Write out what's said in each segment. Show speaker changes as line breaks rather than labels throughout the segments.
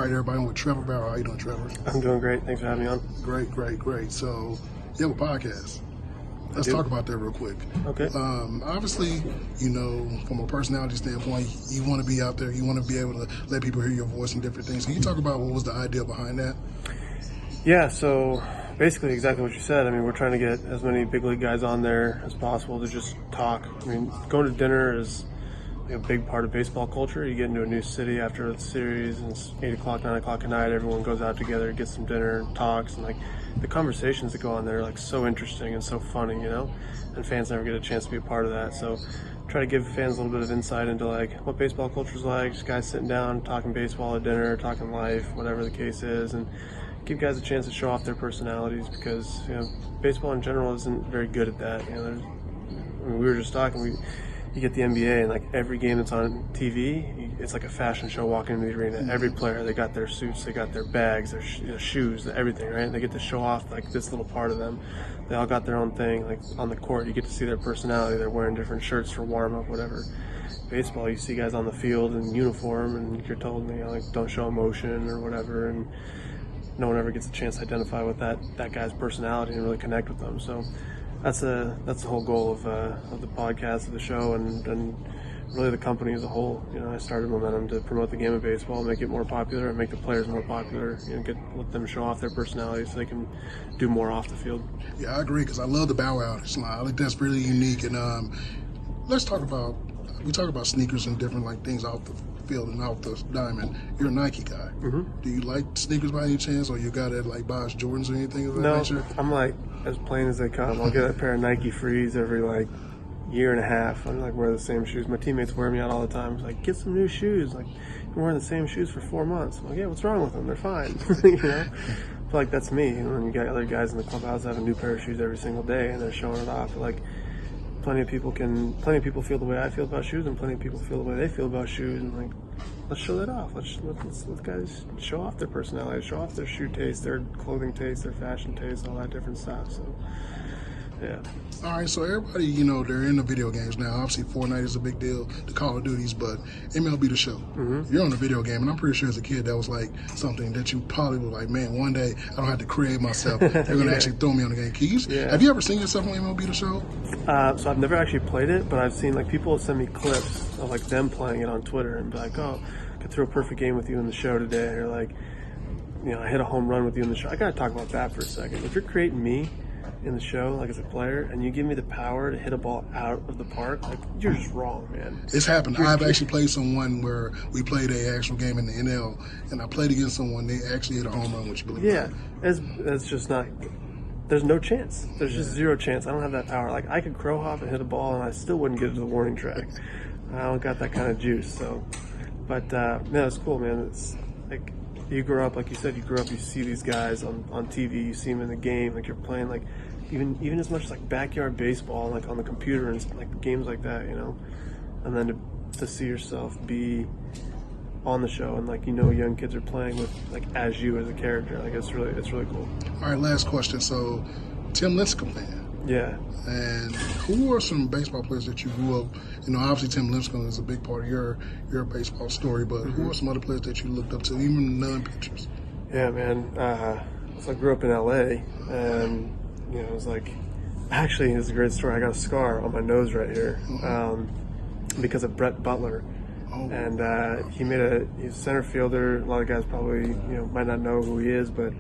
right, everybody, I'm with Trevor Bauer. How you doing, Trevor?
I'm doing great. Thanks for having me on.
Great. So, you have a podcast. Let's talk about that real quick.
Okay.
Obviously, you know, from a personality standpoint, you want to be out there. You want to be able to let people hear your voice and different things. Can you talk about what was the idea behind that?
Yeah, so basically exactly what you said. I mean, we're trying to get as many big league guys on there as possible to just talk. I mean, going to dinner is a big part of baseball culture. You get into a new city after the series, and it's 8 o'clock, 9 o'clock at night. Everyone goes out together, gets some dinner, and talks, and like the conversations that go on there are like so interesting and so funny, you know. And fans never get a chance to be a part of that. So try to give fans a little bit of insight into like what baseball culture is like. Just guys sitting down, talking baseball at dinner, talking life, whatever the case is, and give guys a chance to show off their personalities because baseball in general isn't very good at that. You know, we were just talking. You get the NBA, and like every game that's on TV, it's like a fashion show walking into the arena. Mm-hmm. Every player, they got their suits, they got their bags, their shoes, everything, right? And they get to show off like this little part of them. They all got their own thing. Like on the court, you get to see their personality. They're wearing different shirts for warm up, whatever. Baseball, you see guys on the field in uniform, and you're told, you know, like don't show emotion or whatever, and no one ever gets a chance to identify with that guy's personality and really connect with them. So that's the whole goal of the podcast, of the show, and really the company as a whole. You know, I started Momentum to promote the game of baseball, make it more popular, and make the players more popular. You know, let them show off their personalities so they can do more off the field.
Yeah, I agree because I love the Bow Wow slide. I think that's really unique. And let's talk about sneakers and different like things off the field and off the diamond. You're a Nike guy. Mm-hmm. Do you like sneakers by any chance, or you got that like buys Jordans or anything of that nature?
I'm like as plain as they come. I'll get a pair of Nike Frees every like year and a half. I'm like wear the same shoes. My teammates wear me out all the time. It's like, get some new shoes. Like you're wearing the same shoes for 4 months. I'm like, yeah, what's wrong with them? They're fine. You know, I feel like that's me. You know, and you got other guys in the clubhouse having a new pair of shoes every single day, and they're showing it off. Like plenty of people feel the way I feel about shoes, and plenty of people feel the way they feel about shoes, and like let's show that off. Let guys show off their personality, show off their shoe taste, their clothing taste, their fashion taste, all that different stuff. So yeah.
All right, so everybody, you know, they're in the video games now. Obviously, Fortnite is a big deal, the Call of Duties, but MLB The Show. Mm-hmm. You're on the video game, and I'm pretty sure as a kid that was like something that you probably were like, man, one day I don't have to create myself. They're going to actually throw me on the game. Have you ever seen yourself on MLB The Show?
So I've never actually played it, but I've seen like people send me clips of like them playing it on Twitter and be like, oh, I could throw a perfect game with you in the show today, or like, you know, I hit a home run with you in the show. I got to talk about that for a second. If you're creating me in the show, like as a player, and you give me the power to hit a ball out of the park, like you're just wrong, man.
It's happened. I've actually played someone where we played an actual game in the NL, and I played against someone, they actually hit a home run, would you believe that?
That's just not, there's no chance. There's just zero chance. I don't have that power. Like I could crow hop and hit a ball, and I still wouldn't get to the warning track. I don't got that kind of juice, so. But no, it's cool, man. It's like you grow up, like you said, you see these guys on TV, you see them in the game, like you're playing like even as much as like backyard baseball, like on the computer and like games like that, you know. And then to see yourself be on the show and like, you know, young kids are playing with like as you as a character, like it's really cool.
All right, last question. So Tim Lincecum fan.
Yeah.
And who are some baseball players that you grew up, you know, obviously Tim Lincecum is a big part of your baseball story, but who are some other players that you looked up to, even non-pitchers?
Yeah, man. So I grew up in LA, and, you know, it was like, actually, it's a great story. I got a scar on my nose right here because of Brett Butler. Oh. And he's a center fielder. A lot of guys probably, you know, might not know who he is, but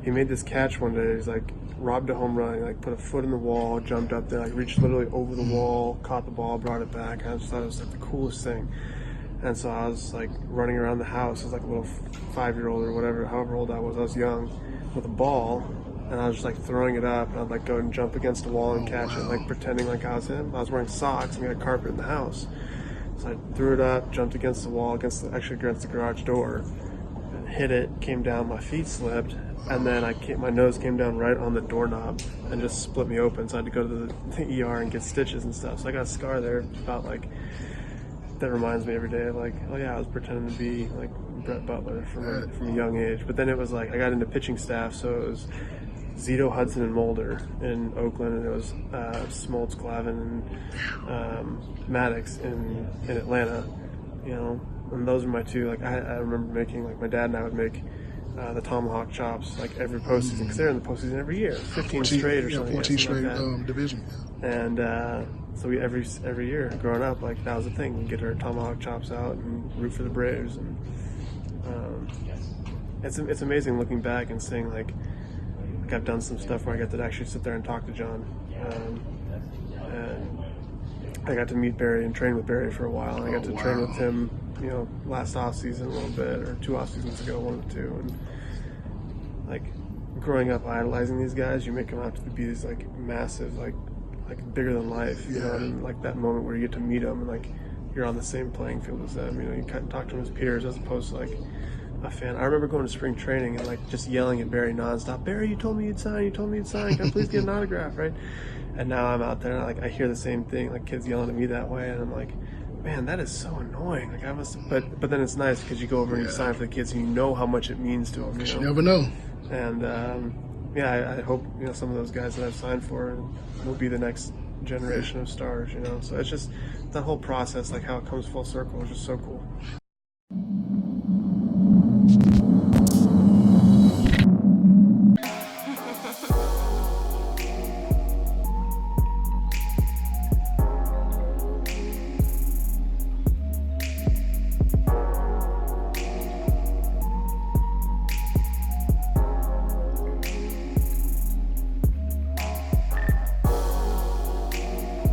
he made this catch one day. He's like, robbed a home run. He like put a foot in the wall, jumped up there, like reached literally over the wall, caught the ball, brought it back. I just thought it was like the coolest thing. And so I was like running around the house as like a little 5-year-old or whatever, however old I was young, with a ball, and I was just like throwing it up, and I'd like go and jump against the wall and catch it, like pretending like I was him. I was wearing socks and we had carpet in the house. So I threw it up, jumped against the wall, against the garage door, and hit it, came down, my feet slipped, and then my nose came down right on the doorknob and just split me open. So I had to go to the ER and get stitches and stuff. So I got a scar there about like, that reminds me every day of like, oh yeah, I was pretending to be like Brett Butler from a young age. But then it was like, I got into pitching staff, so it was Zito, Hudson, and Mulder in Oakland, and it was Smoltz, Glavine, and Maddox in Atlanta. You know, and those are my two. Like I remember making, like my dad and I would make the tomahawk chops like every postseason, because they're in the postseason every year, 15 straight or something.
14 straight
like
division.
And so we every year growing up, like that was the thing. We'd get our tomahawk chops out and root for the Braves, and it's amazing looking back and seeing like I've done some stuff where I got to actually sit there and talk to John, and I got to meet Barry and train with Barry for a while, and I got to train with him, you know, last off season a little bit, or 2 off seasons ago, 1 or 2, and like growing up idolizing these guys, you make them out to be these like massive, like bigger than life, you know, and like that moment where you get to meet them and like you're on the same playing field as them, you know, you kind of talk to them as peers as opposed to like a fan. I remember going to spring training and like just yelling at Barry nonstop, Barry, you told me you'd sign, can I please get an autograph, right? And now I'm out there and like I hear the same thing, like kids yelling at me that way, and I'm like, man, that is so annoying. Like I must, but then it's nice because you go over and you sign for the kids and you know how much it means to them.
You never know.
And I hope, you know, some of those guys that I've signed for will be the next generation of stars. You know, so it's just that whole process, like how it comes full circle, is just so cool.